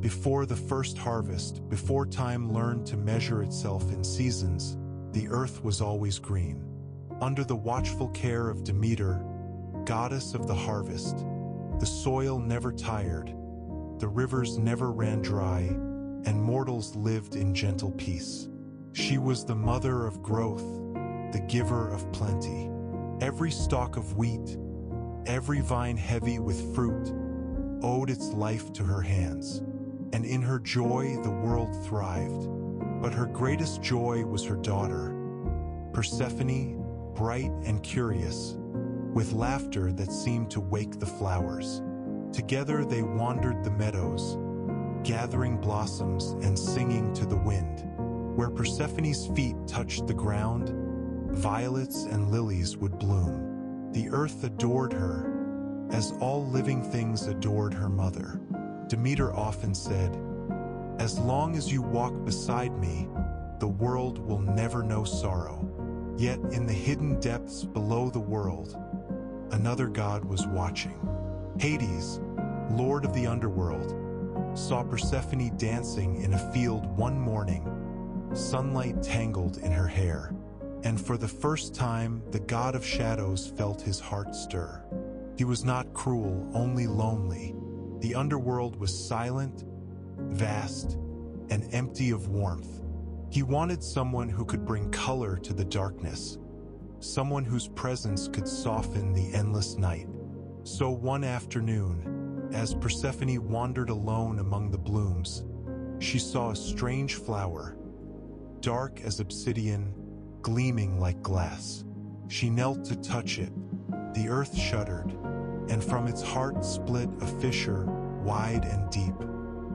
Before the first harvest, before time learned to measure itself in seasons, the earth was always green. Under the watchful care of Demeter, goddess of the harvest, the soil never tired, the rivers never ran dry, and mortals lived in gentle peace. She was the mother of growth, the giver of plenty. Every stalk of wheat, every vine heavy with fruit, owed its life to her hands, and in her joy the world thrived. But her greatest joy was her daughter, Persephone, bright and curious, with laughter that seemed to wake the flowers. Together they wandered the meadows, gathering blossoms and singing to the wind. Where Persephone's feet touched the ground, violets and lilies would bloom. The earth adored her, as all living things adored her mother. Demeter often said, "As long as you walk beside me, the world will never know sorrow." Yet in the hidden depths below the world, another god was watching. Hades, lord of the underworld, saw Persephone dancing in a field one morning, sunlight tangled in her hair. And for the first time, the god of shadows felt his heart stir. He was not cruel, only lonely. The underworld was silent, vast, and empty of warmth. He wanted someone who could bring color to the darkness, someone whose presence could soften the endless night. So one afternoon, as Persephone wandered alone among the blooms, she saw a strange flower, dark as obsidian, gleaming like glass. She knelt to touch it. The earth shuddered, and from its heart split a fissure wide and deep.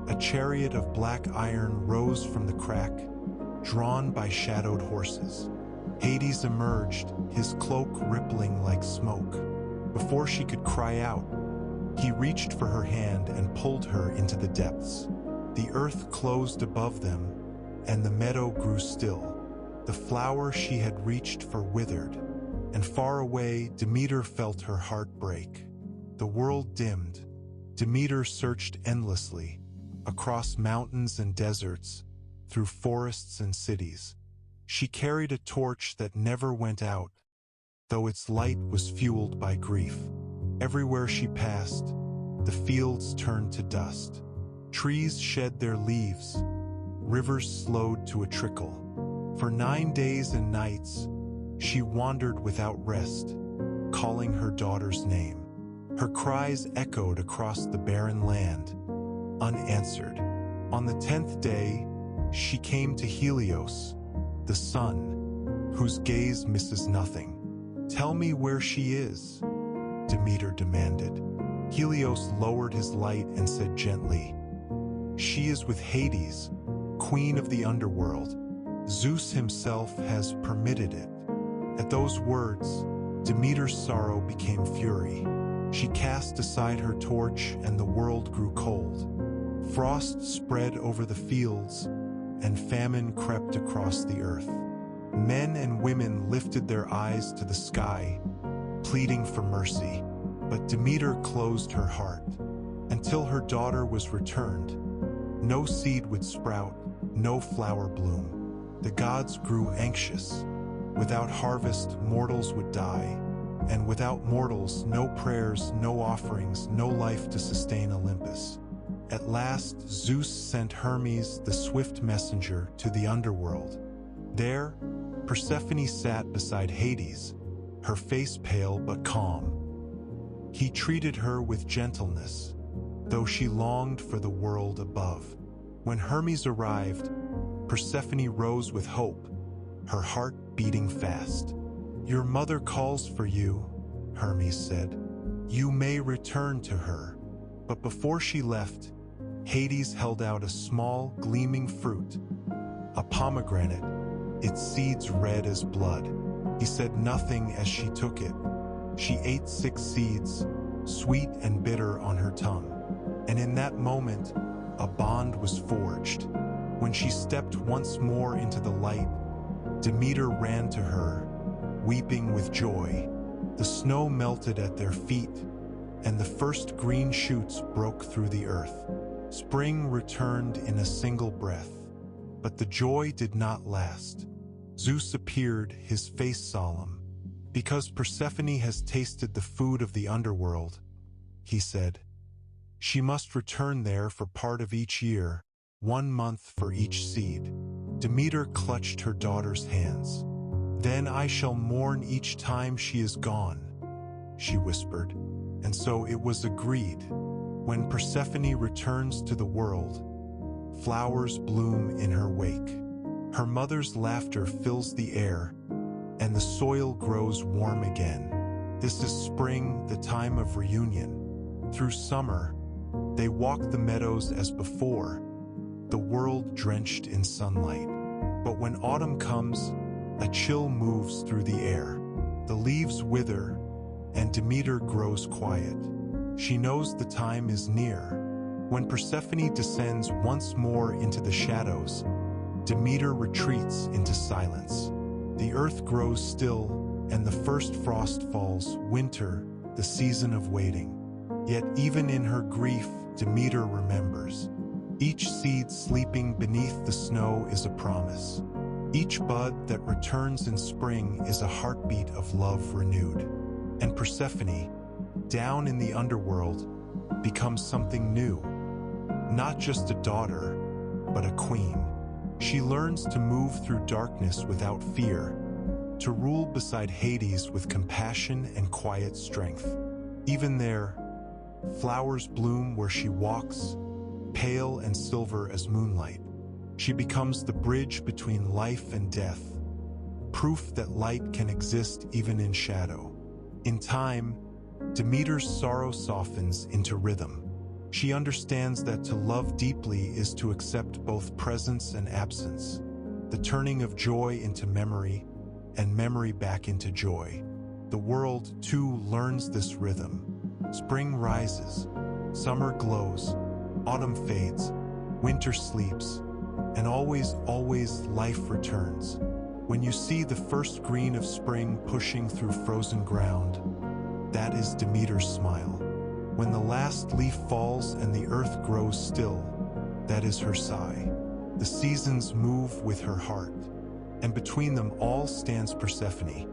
A chariot of black iron rose from the crack, drawn by shadowed horses. Hades emerged, his cloak rippling like smoke. Before she could cry out, he reached for her hand and pulled her into the depths. The earth closed above them, and the meadow grew still. The flower she had reached for withered, and far away Demeter felt her heart break. The world dimmed. Demeter searched endlessly, across mountains and deserts, through forests and cities. She carried a torch that never went out, though its light was fueled by grief. Everywhere she passed, the fields turned to dust. Trees shed their leaves, rivers slowed to a trickle. For 9 days and nights, she wandered without rest, calling her daughter's name. Her cries echoed across the barren land, unanswered. On the 10th day, she came to Helios, the sun, whose gaze misses nothing. "Tell me where she is," Demeter demanded. Helios lowered his light and said gently, "She is with Hades, queen of the underworld. Zeus himself has permitted it." At those words, Demeter's sorrow became fury. She cast aside her torch and the world grew cold. Frost spread over the fields and famine crept across the earth. Men and women lifted their eyes to the sky, pleading for mercy. But Demeter closed her heart. Until her daughter was returned, no seed would sprout, no flower bloom. The gods grew anxious. Without harvest, mortals would die. And without mortals, no prayers, no offerings, no life to sustain Olympus. At last, Zeus sent Hermes, the swift messenger, to the underworld. There, Persephone sat beside Hades, her face pale but calm. He treated her with gentleness, though she longed for the world above. When Hermes arrived, Persephone rose with hope, her heart beating fast. "Your mother calls for you," Hermes said. "You may return to her." But before she left, Hades held out a small, gleaming fruit, a pomegranate, its seeds red as blood. He said nothing as she took it. She ate 6 seeds, sweet and bitter on her tongue. And in that moment, a bond was forged. When she stepped once more into the light, Demeter ran to her, weeping with joy. The snow melted at their feet, and the first green shoots broke through the earth. Spring returned in a single breath, but the joy did not last. Zeus appeared, his face solemn. "Because Persephone has tasted the food of the underworld," he said, "she must return there for part of each year, 1 month for each seed." Demeter clutched her daughter's hands. "Then I shall mourn each time she is gone," she whispered. And so it was agreed. When Persephone returns to the world, flowers bloom in her wake. Her mother's laughter fills the air, and the soil grows warm again. This is spring, the time of reunion. Through summer, they walk the meadows as before, the world drenched in sunlight. But when autumn comes, a chill moves through the air. The leaves wither, and Demeter grows quiet. She knows the time is near. When Persephone descends once more into the shadows, Demeter retreats into silence. The earth grows still, and the first frost falls, winter, the season of waiting. Yet even in her grief, Demeter remembers. Each seed sleeping beneath the snow is a promise. Each bud that returns in spring is a heartbeat of love renewed. And Persephone, down in the underworld, becomes something new. Not just a daughter, but a queen. She learns to move through darkness without fear, to rule beside Hades with compassion and quiet strength. Even there, flowers bloom where she walks, pale and silver as moonlight. She becomes the bridge between life and death, proof that light can exist even in shadow. In time, Demeter's sorrow softens into rhythm. She understands that to love deeply is to accept both presence and absence, the turning of joy into memory and memory back into joy. The world, too, learns this rhythm. Spring rises, summer glows, autumn fades, winter sleeps, and always life returns. When you see the first green of spring pushing through frozen ground, that is Demeter's smile. When the last leaf falls and the earth grows still, that is her sigh. The seasons move with her heart, and between them all stands Persephone,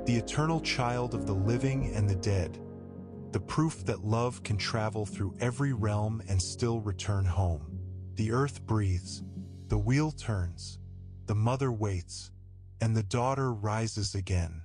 the eternal child of the living and the dead, the proof that love can travel through every realm and still return home. The earth breathes, the wheel turns, the mother waits, and the daughter rises again.